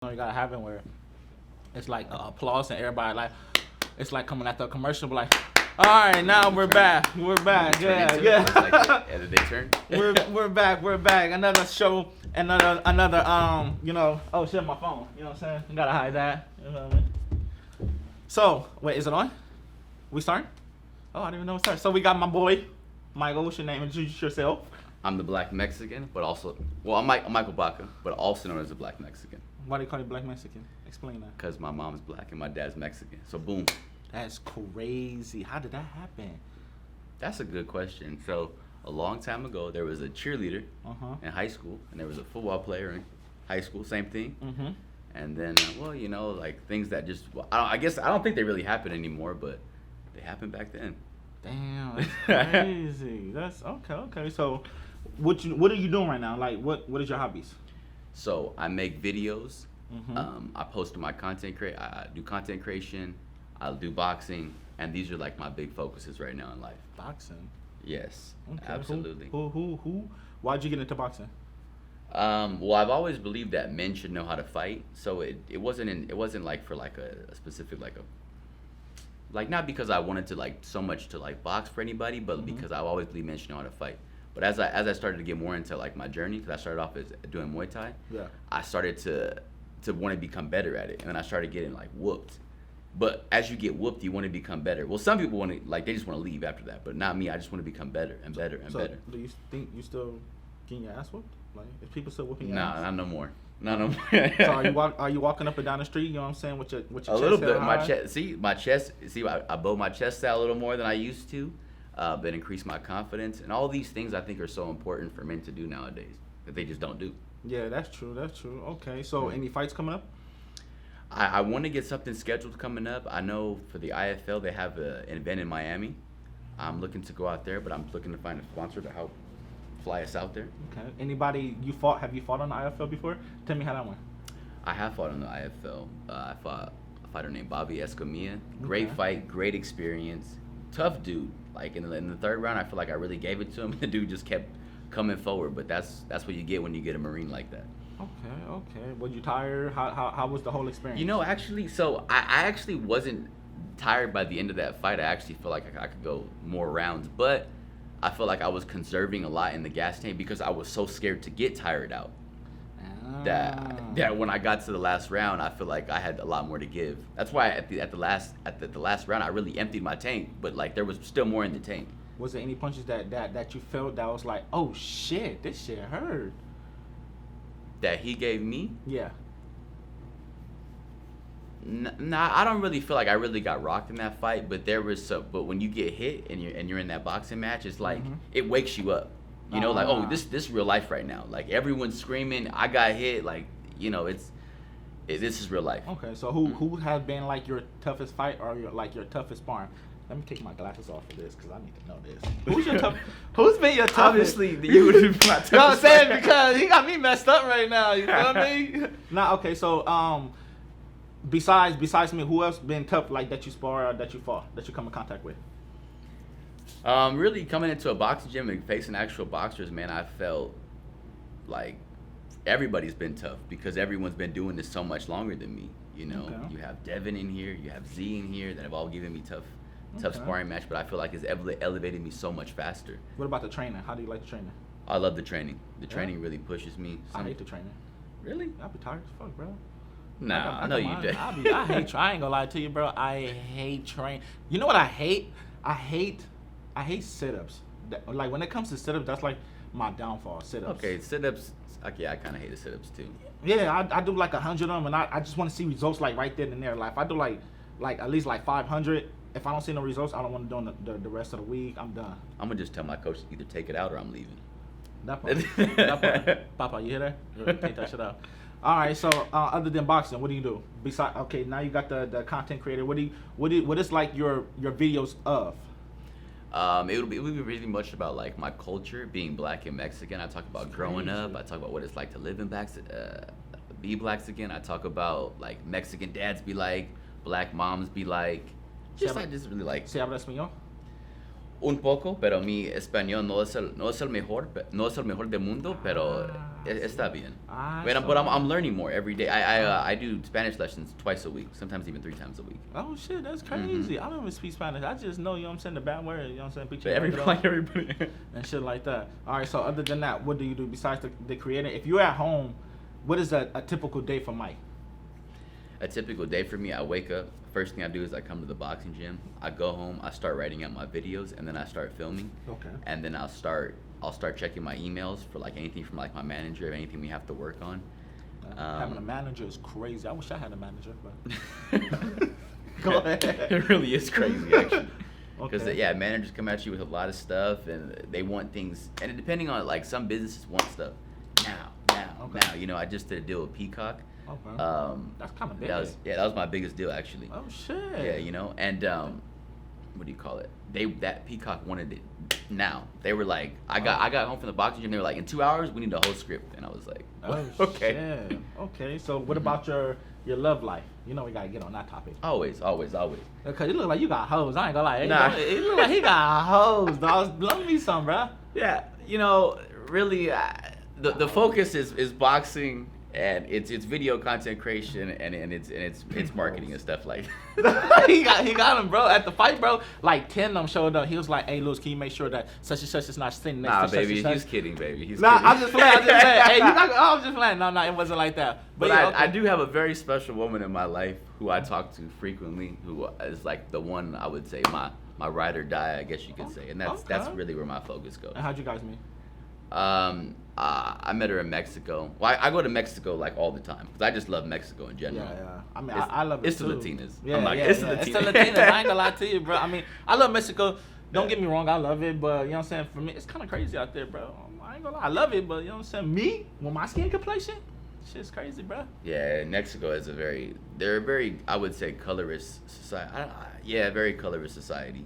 You gotta have it where it's like applause and everybody like it's like coming after a commercial, but like, all right, now we're back, yeah, yeah. As they turn. we're back, another show, another oh shit, my phone, you know what I'm saying? You gotta hide that, you know what I mean? So wait, is it on? We starting? Oh, I didn't even know it started. So we got my boy Michael. What's your name? Introduce yourself. I'm the Black Mexican, but also, I'm Michael Baca, but also known as the Black Mexican. Why do you call you Black Mexican? Explain that. Because my mom's black and my dad's Mexican. So boom. That's crazy. How did that happen? That's a good question. So a long time ago, there was a cheerleader in high school, and there was a football player in high school. Same thing. Mm-hmm. And then, like things that just, I don't think they really happen anymore, but they happened back then. Damn, that's crazy. That's okay. So, what are you doing right now? Like, what is your hobbies? So I make videos. I post to my content I do content creation. I do boxing, and these are like my big focuses right now in life. Boxing. Yes, okay. Absolutely. Who? Why'd you get into boxing? Well, I've always believed that men should know how to fight. So it wasn't like for like a specific not because I wanted to like so much to like box for anybody, but because I've always believed men should know how to fight. But as I started to get more into like my journey, because I started off as doing Muay Thai, I started to want to become better at it, and then I started getting like whooped. But as you get whooped, you want to become better. Well, some people want to they just want to leave after that, but not me. I just want to become better and better and better. Do you think you still getting your ass whooped? Like, is people still whooping your ass? Nah, not no more. Not no more. So are you walking up and down the street? You know what I'm saying? With your a chest little bit. High? My chest. I blow my chest out a little more than I used to. But increase my confidence, and all these things I think are so important for men to do nowadays that they just don't do. Yeah, that's true. Okay, so any fights coming up? I want to get something scheduled coming up. I know for the IFL they have an event in Miami. I'm looking to go out there, but I'm looking to find a sponsor to help fly us out there. Okay. Anybody you fought? Have you fought on the IFL before? Tell me how that went. I have fought on the IFL. I fought a fighter named Bobby Escamilla. Great fight, great experience. Tough dude. Like in the third round, I feel like I really gave it to him. The dude just kept coming forward, but that's what you get when you get a Marine like that. Okay. Were you tired? How was the whole experience? Actually, so I actually wasn't tired by the end of that fight. I actually feel like I could go more rounds, but I felt like I was conserving a lot in the gas tank because I was so scared to get tired out. That when I got to the last round, I feel like I had a lot more to give. That's why at the last round, I really emptied my tank, but like there was still more in the tank. Was there any punches that you felt that was like, oh shit, this shit hurt? That he gave me? Yeah. Nah, I don't really feel like I really got rocked in that fight, but there was some. But when you get hit and you're in that boxing match, it's like it wakes you up. You know, like, oh, this real life right now. Like everyone's screaming, I got hit. Like, this is real life. Okay, so who has been like your toughest fight or your toughest sparring? Let me take my glasses off for this because I need to know this. Who's been your toughest? Obviously, you would be my toughest. You know what I'm saying? Because he got me messed up right now. You feel me? Nah, okay. So besides me, who else been tough like that you spar or that you fought that you come in contact with? Really coming into a boxing gym and facing actual boxers, man, I felt like everybody's been tough because everyone's been doing this so much longer than me. You have Devin in here, you have Z in here that have all given me tough sparring match, but I feel like it's elevated me so much faster. What about the training? How do you like the training? I love the training. The training really pushes me. I hate the training. Really? I be tired as fuck, bro. Nah, I know you do. I hate. I ain't gonna lie to you, bro. I hate training. You know what I hate? I hate sit-ups. Like when it comes to sit-ups, that's like my downfall. Sit-ups. Okay, sit-ups. Okay, I kind of hate the sit-ups too. Yeah, I do like 100 of them, and I just want to see results like right then and there. Like if I do like at least like 500. If I don't see no results, I don't want to do them the rest of the week. I'm done. I'm gonna just tell my coach either take it out or I'm leaving. That part. Papa, you hear that? Take that shit out. All right. So other than boxing, what do you do? Besides, okay, now you got the content creator. What is like your videos of? It would be really much about like my culture, being black and Mexican. I talk about growing up. I talk about what it's like to live in be blacks again. I talk about like Mexican dads be like, black moms be like. Just really like. ¿Se habla español? Un poco, pero mi español no es el mejor del mundo, pero Está bien. Ah, But I'm learning more every day. I do Spanish lessons twice a week, sometimes even 3 times a week. Oh shit, that's crazy. I don't even speak Spanish. I just know, you know what I'm saying, the bad word, you know what I'm saying? Picture But everybody. and shit like that. All right, so other than that, what do you do besides the creating? If you're at home, what is a typical day for Mike? A typical day for me, I wake up. First thing I do is I come to the boxing gym. I go home. I start writing out my videos, and then I start filming. Okay. And then I'll start checking my emails for like anything from like my manager, or anything we have to work on. Having a manager is crazy. I wish I had a manager, but go ahead. It really is crazy, actually. Because Okay. managers come at you with a lot of stuff, and they want things. And depending on like some businesses want stuff now. Okay. You know, I just did a deal with Peacock. Okay. That's kind of big. That was my biggest deal, actually. Oh shit. Yeah, you know, and what do you call it? That Peacock wanted it now. They were like, I got home from the boxing gym. They were like, in 2 hours we need the whole script, and I was like, Oh okay. shit. Okay. So what about your love life? You know we gotta get on that topic. Always. Cause you look like you got hoes. I ain't gonna lie. Nah. It look like he got hoes, dog. Love me some, bro. Yeah, you know, really, the focus is boxing. And it's video content creation and it's marketing and stuff like that. he got him, bro. At the fight, bro, like 10 of them showed up. He was like, "Hey, Lewis, can you make sure that such and such is not sitting next Nah, to such baby, and such?" he's kidding, baby. He's Nah, kidding. I'm just playing. Hey, you not, I was just playing. No, it wasn't like that. But yeah, I okay. do have a very special woman in my life who I talk to frequently, who is like the one I would say my ride or die, I guess you could say, and that's Okay. really where my focus goes. And how'd you guys meet? I met her in Mexico. Well, I go to Mexico like all the time because I just love Mexico in general. Yeah. I mean, I love it It's too. the Latinas. Yeah, I'm like, yeah, it's yeah. the It's the Latinas. Latinas. I ain't gonna lie to you, bro. I mean, I love Mexico. Don't Yeah. get me wrong, I love it, but you know what I'm saying? For me, it's kind of crazy out there, bro. I ain't gonna lie, I love it, but you know what I'm saying? Me, with my skin complexion, shit's crazy, bro. Yeah, Mexico is they're a very, I would say, colorist society. Very colorist society.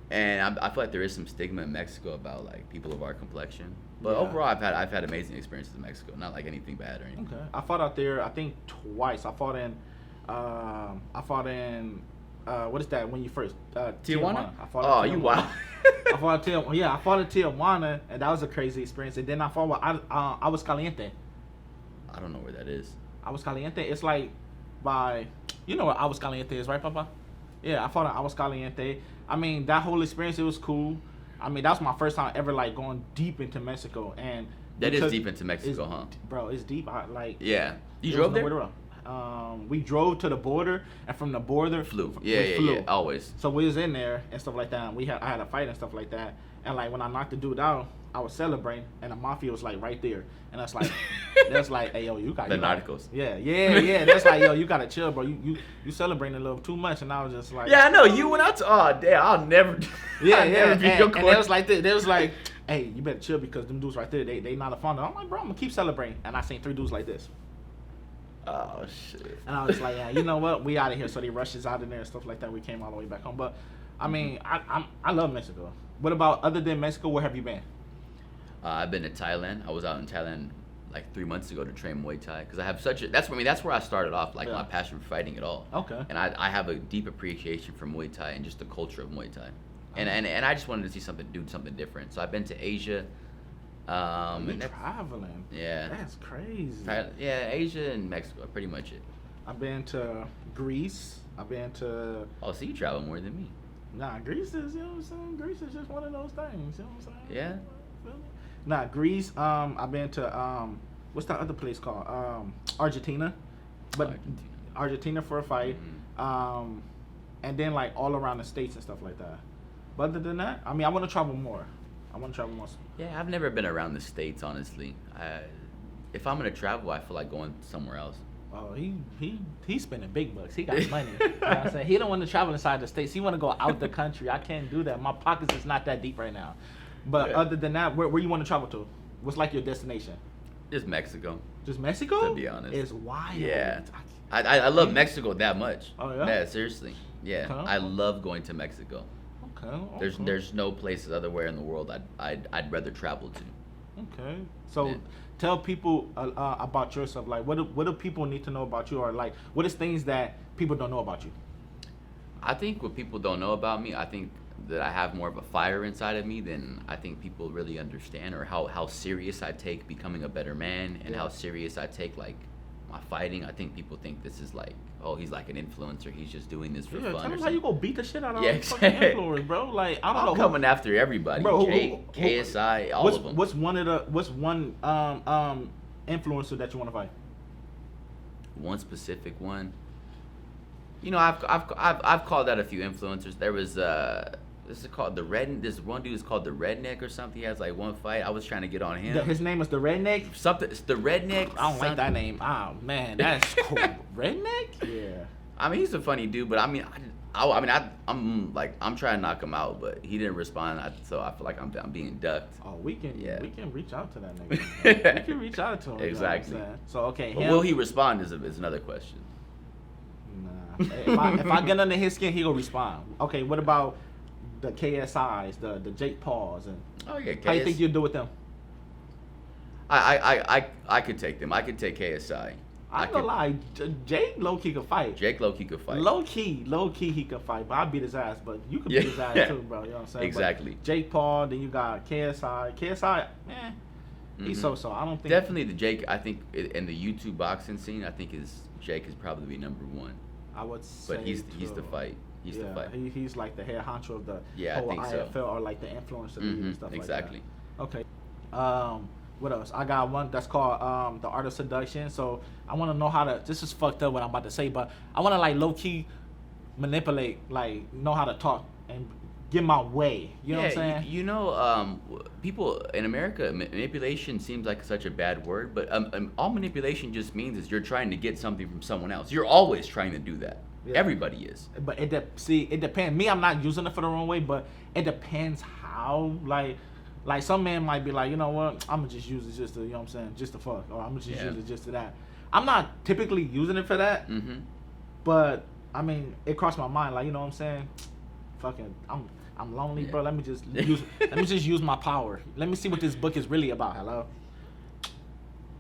And I feel like there is some stigma in Mexico about like people of our complexion. But Yeah. overall, I've had amazing experiences in Mexico. Not like anything bad or anything. Okay. I fought out there, I think twice. I fought in, what is that when you first? Tijuana? I fought Oh, in you Tijuana. wow. I fought in Tijuana, and that was a crazy experience. And then I fought with Aguas Caliente. I don't know where that is. Aguas Caliente, it's like by, you know what Aguas Caliente is, right, Papa? Yeah, I fought in Aguas Caliente. I mean, that whole experience, it was cool. I mean, that was my first time ever like going deep into Mexico, and That is because deep into Mexico, it's- huh? Bro, it's deep. Yeah. You there drove was there? nowhere to run. We drove to the border, and from the border, Flew. we Yeah, flew. yeah. Always. So we was in there and stuff like that. And I had a fight and stuff like that. And like when I knocked the dude out, I was celebrating, and the mafia was like right there, and that's like, hey yo, you got The you gotta- narcos. Yeah. That's like, yo, you gotta chill, bro. You celebrating a little too much, and I was just like, Yeah, I know. You went out to. Oh, damn! I'll never. yeah. I'll never be your And they corner. was like, they was like, hey, you better chill because them dudes right there, they not a fun. I'm like, bro, I'm gonna keep celebrating, and I seen 3 dudes like this. Oh shit. And I was like, yeah, you know what? We out of here. So they rushed us out of there and stuff like that. We came all the way back home. But I mean, I love Mexico. What about other than Mexico? Where have you been? I've been to Thailand. I was out in Thailand like 3 months ago to train Muay Thai because I have such a. That's where I started off. Like Yeah. my passion for fighting at all. Okay. And I have a deep appreciation for Muay Thai and just the culture of Muay Thai. And I just wanted to see do something different. So I've been to Asia. You And traveling? yeah. That's crazy. Yeah, Asia and Mexico are pretty much it. I've been to Greece. I've been to Oh, so you travel more than me. Greece is, you know what I'm saying? Greece is just one of those things. You know what I'm saying? Yeah. Feel me? Greece. I've been to what's that other place called? Argentina. But Argentina for a fight. Mhm. And then like all around the states and stuff like that. But other than that, I mean, I want to travel more. Yeah, I've never been around the States, honestly. If I'm gonna travel, I feel like going somewhere else. Oh, he's spending big bucks. He got money. You know what I'm saying? He don't want to travel inside the states. He want to go out the country. I can't do that. My pockets is not that deep right now. But Yeah. other than that, where you want to travel to? What's like your destination? Just Mexico. Just Mexico? To be honest. It's wild. Yeah. I love Mexico that much. Oh, yeah? Yeah, seriously. Yeah, Okay. I love going to Mexico. Okay. There's no places otherwhere in the world I'd rather travel to. Okay. So Yeah. tell people about yourself. Like, what do people need to know about you, or like, what is things that people don't know about you? I think what people don't know about me, I think that I have more of a fire inside of me, then I think people really understand, or how serious I take becoming a better man, and how serious I take like my fighting. I think people think this is like, oh, he's like an influencer. He's just doing this for fun. Tell or him how something. you go beat the shit out of Yeah, fucking exactly. influencers, bro. Like I don't I'm know. coming after everybody. Bro, KSI, all of them. What's one influencer that you want to fight? One specific one. You know, I've called out a few influencers. There was this is called the Red. This one dude is called the Redneck or something. He has like one fight. I was trying to get on him. His name is the Redneck. Something. It's the Redneck. I don't like that name. Oh man, that's cool. Redneck. Yeah. I mean, he's a funny dude, but I mean, I'm trying to knock him out, but he didn't respond. So I feel like I'm being ducked. Oh, we can reach out to that nigga. We can reach out to him. Exactly. You know what I'm saying? So okay, But will he respond is another question. Nah. if I get under his skin, he gonna respond. Okay, what about the KSIs, the Jake Pauls, and Oh yeah, how you think you'd do with them? I could take them. I could take KSI. I ain't gonna lie, Jake low key could fight. Jake low key could fight. Low key he could fight. But I beat his ass. But you could beat his ass too, bro. You know what I'm saying? Exactly. But Jake Paul, then you got KSI. KSI, he's so. I don't think Definitely the Jake. I think in the YouTube boxing scene, I think Jake is probably number one. I would say. But he's the fight. He's the fight. He's like the head honcho of the Yeah, I whole think IFL so. or like the influencer league and stuff Exactly. like that. Okay. What else? I got one that's called The Art of Seduction. So I want to know how to. This is fucked up what I'm about to say, but I want to like low key manipulate, like know how to talk and get my way. You know what I'm saying? You know, people in America, manipulation seems like such a bad word, but all manipulation just means is you're trying to get something from someone else. You're always trying to do that. Yeah. Everybody is. But it depends. Me, I'm not using it for the wrong way, but it depends how. Like some man might be like, you know what, I'm gonna just use it just to, you know what I'm saying, just to fuck, or I'm gonna just use it just to that. I'm not typically using it for that, but I mean, it crossed my mind, like, you know what I'm saying, fucking, I'm lonely, bro. Let me just use my power. Let me see what this book is really about. Hello.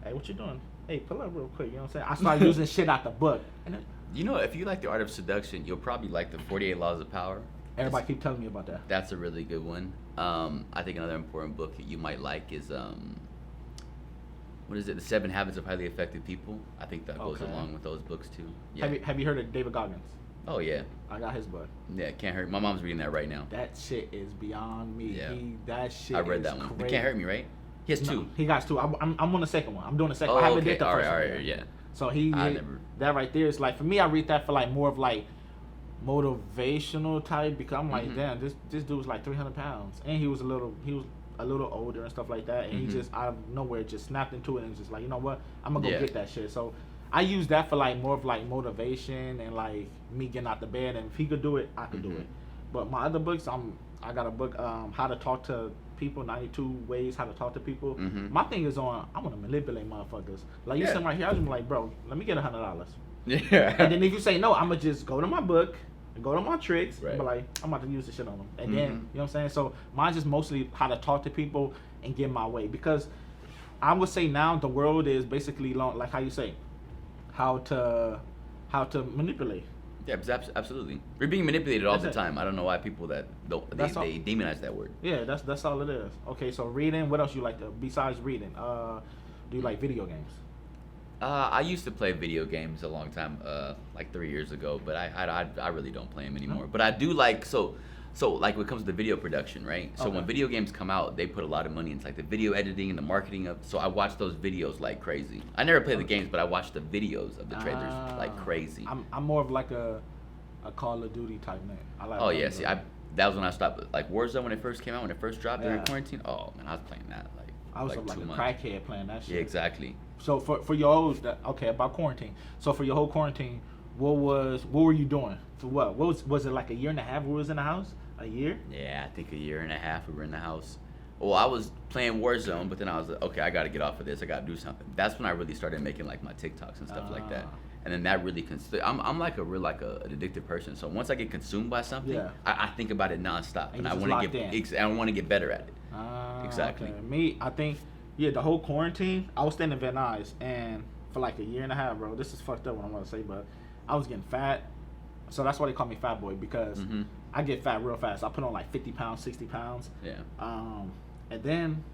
Hey, what you doing? Hey, pull up real quick. You know what I'm saying? I started using shit out the book. And you know, if you like The Art of Seduction, you'll probably like the 48 Laws of Power. Everybody keep telling me about that. That's a really good one. I think another important book that you might like is what is it? The 7 Habits of Highly Effective People. I think that goes along with those books too. Yeah. Have you heard of David Goggins? Oh yeah. I got his book. Yeah, Can't Hurt. My mom's reading that right now. That shit is beyond me. Yeah. That shit. I read that one. It Can't Hurt Me, right? He has 2. He got 2. I'm on the second one. I'm doing the second. Oh, I haven't okay. did the first one. All right, yeah. So that right there is like, for me, I read that for like more of like motivational type, because I'm like, damn, this dude's like 300 pounds, and he was a little older and stuff like that, and he just out of nowhere just snapped into it and just like, you know what, I'm gonna go get that shit. So I use that for like more of like motivation and like me getting out the bed, and if he could do it, I could do it. But my other books, I got a book, How to Talk to People, 92 Ways How to Talk to People. My thing is on, I want to manipulate motherfuckers. Like you sitting right here, I was just like, bro, let me get $100. Yeah. And then if you say no, I'm gonna just go to my book and go to my tricks, right. But like, I'm about to use the shit on them. And then, you know what I'm saying? So mine's just mostly how to talk to people and get my way, because I would say now the world is basically like how you say, how to manipulate. Yeah, absolutely. We're being manipulated all the time. I don't know why people they demonize that word. Yeah, that's all it is. Okay, so reading. What else you like besides reading? Do you like video games? I used to play video games a long time, like 3 years ago, but I really don't play them anymore. But I do like so like when it comes to video production, right? So when video games come out, they put a lot of money into like the video editing and the marketing of. So I watch those videos like crazy. I never play the games, but I watch the videos of the trailers like crazy. I'm more of like a Call of Duty type man. I like. Oh yeah, see, that was when I stopped. Like Warzone when it first came out, when it first dropped during quarantine. Oh man, I was playing that like. I was like a crackhead playing that shit. Yeah, exactly. So for your whole about quarantine. So for your whole quarantine, what were you doing? For what? Was it like a year and a half? We was in the house. A year? Yeah, I think a year and a half we were in the house. Well, I was playing Warzone, but then I was like, okay, I got to get off of this. I got to do something. That's when I really started making like my TikToks and stuff like that. And then that really I'm like a real an addictive person. So once I get consumed by something, I think about it nonstop, and I want to get better at it. Exactly. Okay. Me, I think the whole quarantine, I was staying in Van Nuys, and for like a year and a half, bro. This is fucked up what I'm gonna say, but I was getting fat. So that's why they call me Fat Boy, because I get fat real fast. I put on like 50 pounds, 60 pounds. Yeah. And then,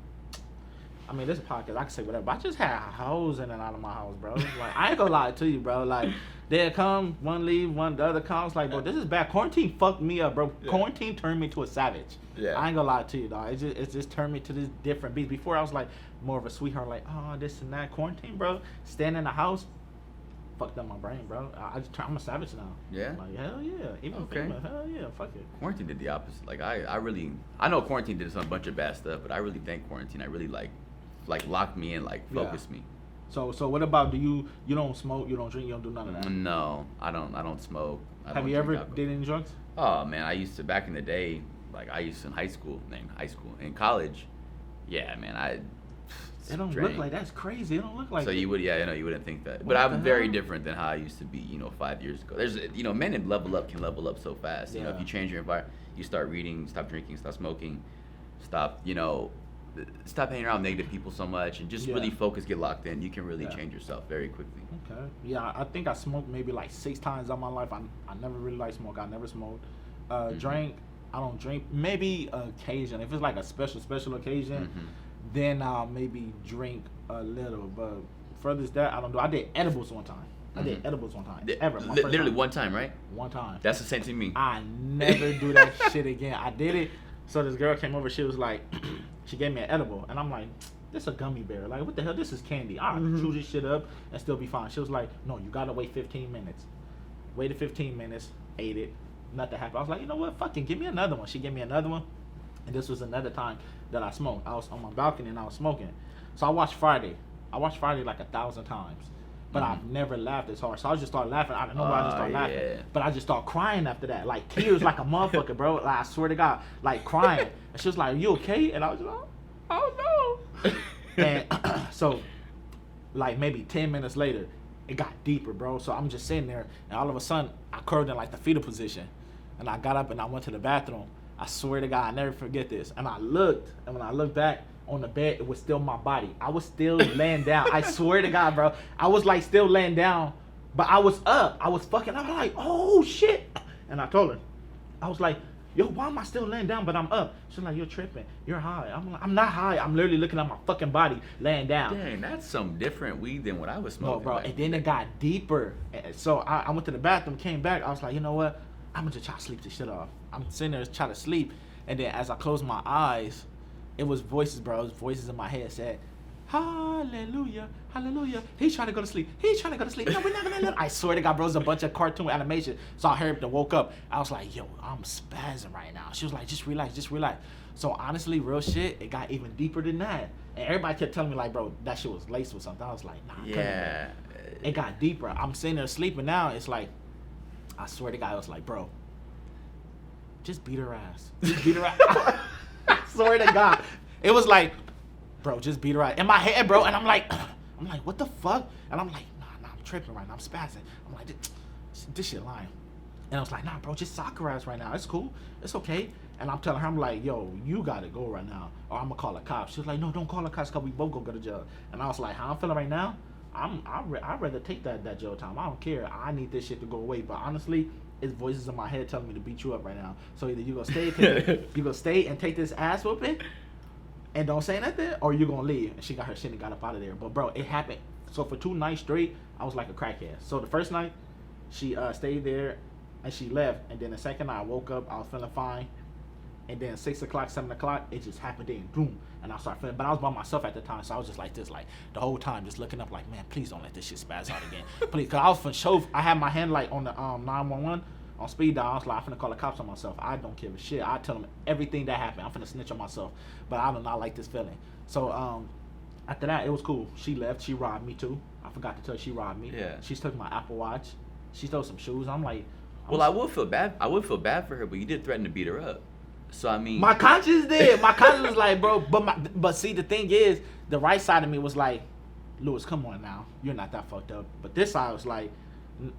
I mean, this is a podcast. I can say whatever. But I just had hoes in and out of my house, bro. Like, I ain't gonna lie to you, bro. Like, they'd come, one leave, the other comes. Like, bro, this is bad. Quarantine fucked me up, bro. Yeah. Quarantine turned me to a savage. Yeah. I ain't gonna lie to you, dog. It just turned me to this different beast. Before, I was like more of a sweetheart, like, oh, this and that. Quarantine, bro. Staying in the house fucked up my brain, bro. I'm a savage now. Yeah? Like, hell yeah. Even Okay. female, hell yeah. Fuck it. Quarantine did the opposite. Like I know quarantine did some bunch of bad stuff, but I really think quarantine, I really like locked me in, like focused me. So what about you don't smoke, you don't drink, you don't do none of that? No, I don't smoke. Have you ever did any drugs? Oh man, I used to back in the day. Like I used to in in college. Yeah, man, It don't drank. look like that's crazy. It don't look like. So you would, you wouldn't think that. What But I'm the very hell? different than how I used to be, 5 years ago. There's, men that can level up so fast. You know, if Yeah. you change your environment, you start reading, stop drinking, stop smoking, stop hanging around negative people so much, and just Yeah. really focus, get locked in. You can really Yeah. change yourself very quickly. Okay. Yeah, I think I smoked maybe like 6 times in my life. I never really liked smoke. I never smoked. Drank. I don't drink. Maybe occasion. If it's like a special occasion, then I'll maybe drink a little. But further than that, I don't do. I did edibles one time. My Literally first one time, right? One time. That's the same to me. I never do that shit again. I did it. So this girl came over. She was like, she gave me an edible, and I'm like, this a gummy bear. Like, what the hell? This is candy. I'll chew this shit up and still be fine. She was like, no, you gotta wait 15 minutes. Waited 15 minutes, ate it, nothing happened. I was like, you know what? Fucking give me another one. She gave me another one, and this was another time that I smoked. I was on my balcony and I was smoking. So I watched Friday. Like 1,000 times. But I've never laughed as hard. So I just started laughing. I don't know why I just started laughing. Yeah. But I just started crying after that. Like tears like a motherfucker, bro. Like, I swear to God. Like crying. And she was like, are you okay? And I was like, oh no. And so like maybe 10 minutes later, it got deeper, bro. So I'm just sitting there and all of a sudden I curved in like the fetal position. And I got up and I went to the bathroom. I swear to God, I never forget this. And I looked, and when I looked back on the bed, it was still my body. I was still laying down. I swear to God, bro. I was like still laying down, but I was up. I was like, oh shit. And I told her, I was like, yo, why am I still laying down, but I'm up? She's like, you're tripping. You're high. I'm like, I'm not high. I'm literally looking at my fucking body laying down. Dang, that's some different weed than what I was smoking. No, bro. Like, And then it got deeper. And so I went to the bathroom, came back. I was like, you know what? I'm gonna just try to sleep this shit off. I'm sitting there trying to sleep. And then as I closed my eyes, it was voices, bro. It was voices in my head said, hallelujah, hallelujah. He's trying to go to sleep. He's trying to go to sleep. No, we're not gonna let him. I swear to God, bro, it was a bunch of cartoon animation. So I heard and woke up. I was like, yo, I'm spazzing right now. She was like, just relax, just relax. So honestly, real shit, it got even deeper than that. And everybody kept telling me like, bro, that shit was laced with something. I was like, nah, yeah. it got deeper. I'm sitting there sleeping now. It's like, I swear to God, I was like, bro, just beat her ass. Just beat her ass. I swear to God. It was like, bro, just beat her ass. In my head, bro. And I'm like, what the fuck? And I'm like, nah, I'm tripping right now. I'm spazzing. I'm like, this shit lying. And I was like, nah, bro, just sock her ass right now. It's cool. It's okay. And I'm telling her, I'm like, yo, you gotta go right now, or I'm gonna call the cops. She was like, no, don't call the cops, cause we both gonna go to jail. And I was like, how I'm feeling right now? I'd rather take that jail time. I don't care. I need this shit to go away. But honestly, it's voices in my head telling me to beat you up right now. So either you gonna stay and take this ass whooping and don't say nothing, or you gonna leave. And she got her shit and got up out of there. But bro, it happened. So for 2 nights straight, I was like a crackhead. So the first night, she stayed there and she left. And then the second night, I woke up, I was feeling fine. And then 6 o'clock, 7 o'clock, it just happened then, boom. And I started feeling, but I was by myself at the time, so I was just like this, like the whole time, just looking up, like, man, please don't let this shit spaz out again, please. Cause I was for sure, I had my hand like on the 911 on speed dial. I was like, I'm finna call the cops on myself. I don't give a shit. I tell them everything that happened. I'm finna snitch on myself, but I do not like this feeling. So after that, it was cool. She left. She robbed me too. I forgot to tell you, she robbed me. Yeah. She took my Apple Watch. She stole some shoes. I'm like, Well, I would feel bad. I would feel bad for her, but you did threaten to beat her up. So I mean, my conscience did. My conscience was like, bro. But see, the thing is, the right side of me was like, Lewis, come on now, you're not that fucked up. But this side was like,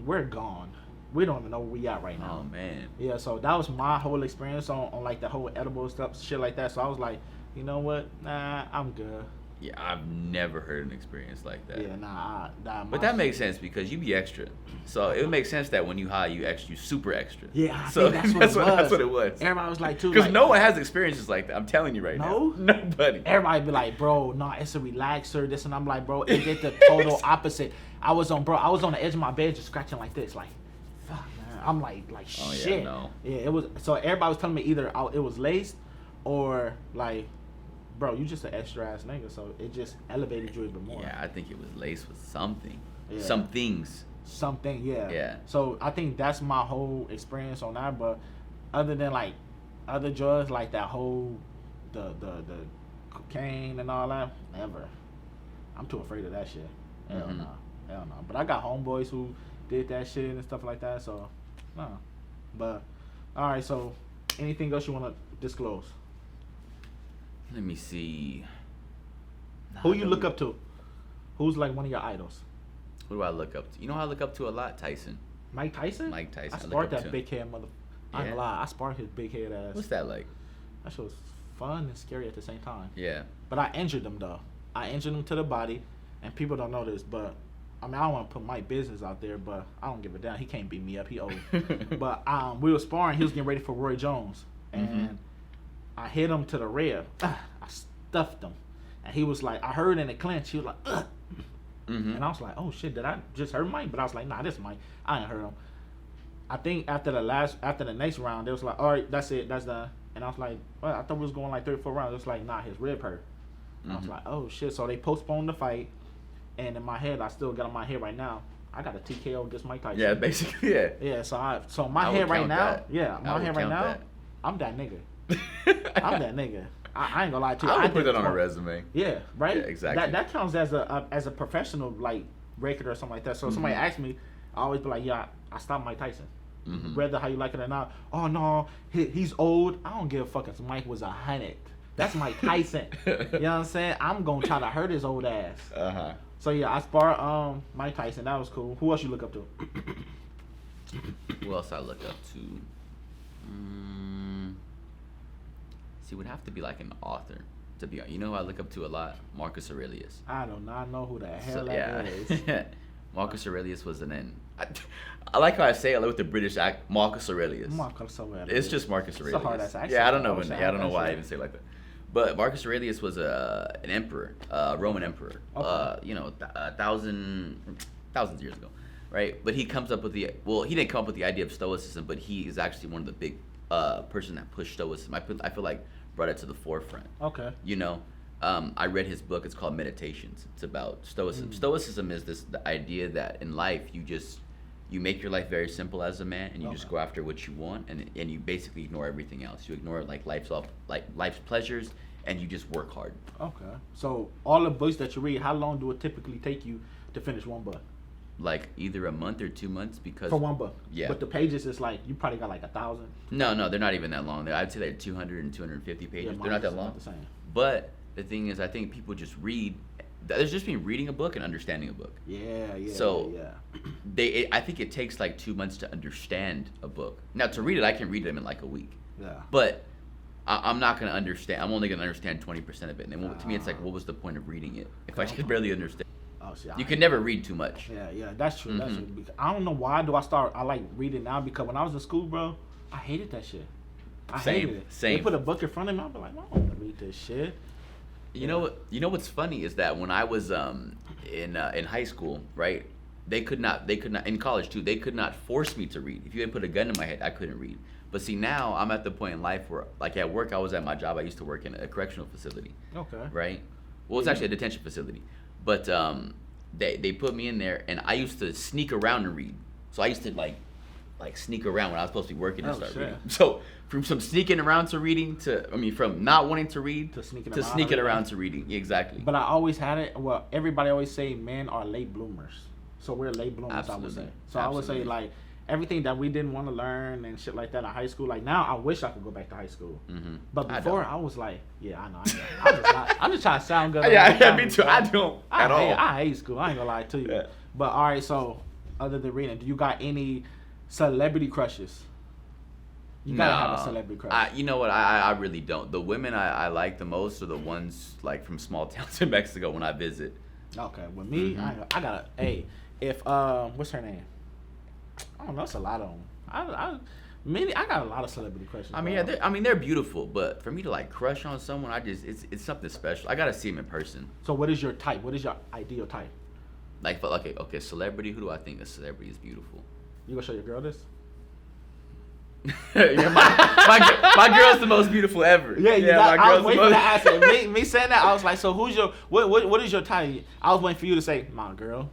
we're gone. We don't even know where we at right now. Oh man. Yeah. So that was my whole experience on like the whole edible stuff, shit like that. So I was like, you know what? Nah, I'm good. Yeah, I've never heard an experience like that. Yeah, But that makes sense because you be extra. So it would make sense that when you high, you super extra. Yeah, I so think that's what it was. Everybody was like, too. Because like, no one has experiences like that. I'm telling you right now. Nobody. Everybody be like, bro, nah, it's a relaxer, this, and I'm like, bro, it did the total opposite. I was on the edge of my bed just scratching like this, like, fuck, man. I'm like Oh, shit. yeah, no. Yeah, it was. So everybody was telling me either it was laced or like, bro, you just an extra ass nigga. So it just elevated you even more. Yeah, I think it was laced with something. Yeah. Some things. Something, yeah. Yeah. So I think that's my whole experience on that. But other than like other drugs, like that whole the cocaine and all that, never. I'm too afraid of that shit. Hell no. Hell no. But I got homeboys who did that shit and stuff like that. So no. But all right. So anything else you want to disclose? Let me see. Who you look up to? Who's like one of your idols? Who do I look up to? You know who I look up to a lot? Tyson. Mike Tyson? Mike Tyson. I I look sparked up that to big head mother. I ain't Yeah? gonna lie. I sparked his big head ass. What's that like? That shit was fun and scary at the same time. Yeah. But I injured him though. I injured him to the body, and people don't know this, but I mean I don't want to put my business out there, but I don't give a damn. He can't beat me up. He old. But we were sparring. He was getting ready for Roy Jones, and I hit him to the rib. I stuffed him, and he was like, I heard in the clinch. He was like, ugh. And I was like, oh shit, did I just hurt Mike? But I was like, nah, this Mike. I ain't hurt him. I think after the next round, they was like, all right, that's it, that's done. And I was like, well, I thought we was going like 3 or 4 rounds. It was like, nah, his rib hurt. I was like, oh shit. So they postponed the fight, and in my head, I still got on my head right now, I got a TKO against Mike Tyson. Yeah, basically, yeah. Yeah, so my I head would right count now, that. yeah, I my would head right count now, that. I'm that nigga. I'm that nigga. I ain't gonna lie to you. I would put did that on a smoke. resume. Yeah, right. Yeah, exactly. That counts as a professional like record or something like that. So if somebody asks me, I always be like, yeah, I stopped Mike Tyson. Whether how you like it or not. Oh no, he's old. I don't give a fuck if Mike was 100. That's Mike Tyson. You know what I'm saying? I'm gonna try to hurt his old ass. So yeah, I sparred Mike Tyson. That was cool. Who else you look up to? Who else I look up to? See, it would have to be like an author. To be, you know who I look up to a lot? Marcus Aurelius. I do not know who the hell that yeah. is. Marcus Aurelius was I like how I say it with the British act. Marcus Aurelius. Marcus Aurelius. It's just Marcus Aurelius. It's a hard ass accent. Yeah, I don't know. I I don't know why I even say it like that. But Marcus Aurelius was an emperor, Roman emperor. Okay. Thousands of years ago, right? But he comes up with he didn't come up with the idea of Stoicism, but he is actually one of the big person that pushed Stoicism. I feel like brought it to the forefront. Okay. I read his book. It's called Meditations. It's about Stoicism. Stoicism is the idea that in life you make your life very simple as a man, and you just go after what you want, and you basically ignore everything else. You ignore life's pleasures, and you just work hard. Okay. So all the books that you read, how long do it typically take you to finish one book? Like either a month or 2 months, because For one book. Yeah. But the pages is like you probably got like 1,000. No, they're not even that long. I'd say they're 200 and 250 pages. They're not that long. The same. But the thing is, I think people just read. There's just been reading a book and understanding a book. Yeah. So I think it takes like 2 months to understand a book. Now to read it, I can read them in like a week. Yeah. But I'm not gonna understand. I'm only gonna understand 20% of it. And to me, it's like, what was the point of reading it if I could barely understand? Oh, see, You can never read too much. Yeah, that's true. That's true. Because I don't know why I like reading now, because when I was in school, bro, I hated that shit. I hated it. Same. They put a book in front of me, I'd be like, I don't want to read this shit. You know what's funny is that when I was in high school, right? They could not in college too. They could not force me to read. If you had put a gun in my head, I couldn't read. But see, now I'm at the point in life where, like at work, I was at my job. I used to work in a correctional facility. Okay. Right. Well, it's actually a detention facility, but they put me in there, and I used to sneak around and read. So I used to like sneak around when I was supposed to be working and start reading. So from sneaking around to reading from not wanting to read to sneaking around to reading. Exactly. But I always had it. Well, everybody always say men are late bloomers, so we're late bloomers. Absolutely. I would say. So I would say like everything that we didn't want to learn and shit like that in high school. Like now, I wish I could go back to high school. But before, I was like, yeah, I know. I'm just trying to sound good. Yeah, me too. I don't at all. I hate school. I ain't gonna lie to you. Yeah. But all right, so other than reading, do you got any celebrity crushes? You gotta have a celebrity crush. You know what? I really don't. The women I like the most are the ones like from small towns in Mexico when I visit. Okay, with me, I gotta. Hey, if what's her name? I don't know. It's a lot of them. I got a lot of celebrity crushes. I mean, yeah, they're beautiful, but for me to like crush on someone, it's something special. I gotta see them in person. So, what is your type? What is your ideal type? Like, okay, celebrity. Who do I think a celebrity is beautiful? You gonna show your girl this? Yeah, my girl's the most beautiful ever. Yeah. I was waiting for that answer. Me saying that, I was like, so who's your what is your type? I was waiting for you to say my girl.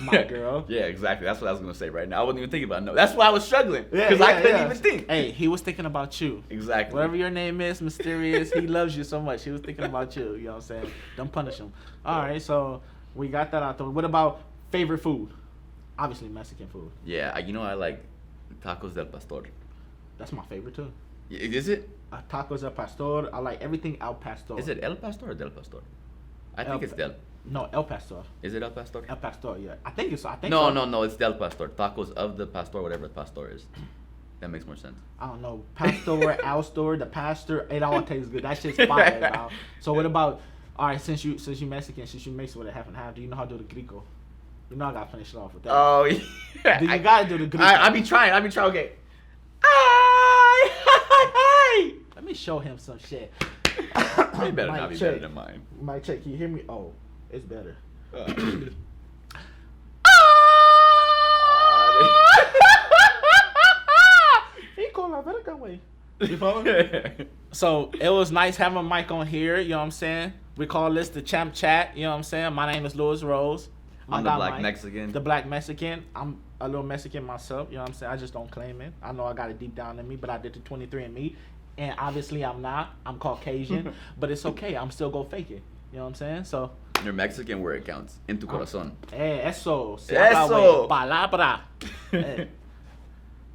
My girl. Yeah, exactly. That's what I was gonna say right now. I wasn't even thinking about no. That's why I was struggling because I couldn't even think. Hey, he was thinking about you. Exactly. Whatever your name is, mysterious. He loves you so much. He was thinking about you. You know what I'm saying? Don't punish him. All right, so we got that out there. What about favorite food? Obviously Mexican food. Yeah, I like tacos del pastor. That's my favorite too. Is it? Tacos del pastor. I like everything al pastor. Is it el pastor or del pastor? I think it's del. No, el pastor. Is it el pastor? El pastor, yeah. I think so. No, it's del pastor. Tacos of the pastor, whatever the pastor is. That makes more sense. I don't know. Pastor, al store, the pastor. It all tastes good. That shit's fire, bro. So what about? All right, since you Mexican, since you mix it with a half and half, do you know how to do the grico? You know I gotta finish it off with that. Oh yeah. Do you gotta do the grico? I be trying. Okay. Let me show him some shit. It better not be better than mine. Mic check. Can you hear me? Oh, it's better. He called la verga, way. You follow me? So it was nice having Mike on here. You know what I'm saying? We call this the Champ Chat. You know what I'm saying? My name is Louis Rose. I'm the Black Mexican. The Black Mexican. I'm a little Mexican myself. You know what I'm saying? I just don't claim it. I know I got it deep down in me, but I did the 23andMe. And obviously I'm not. I'm Caucasian. But it's okay. I'm still go fake it. You know what I'm saying? So. You're Mexican where it counts. En tu corazón. Eso. Eso. Palabra.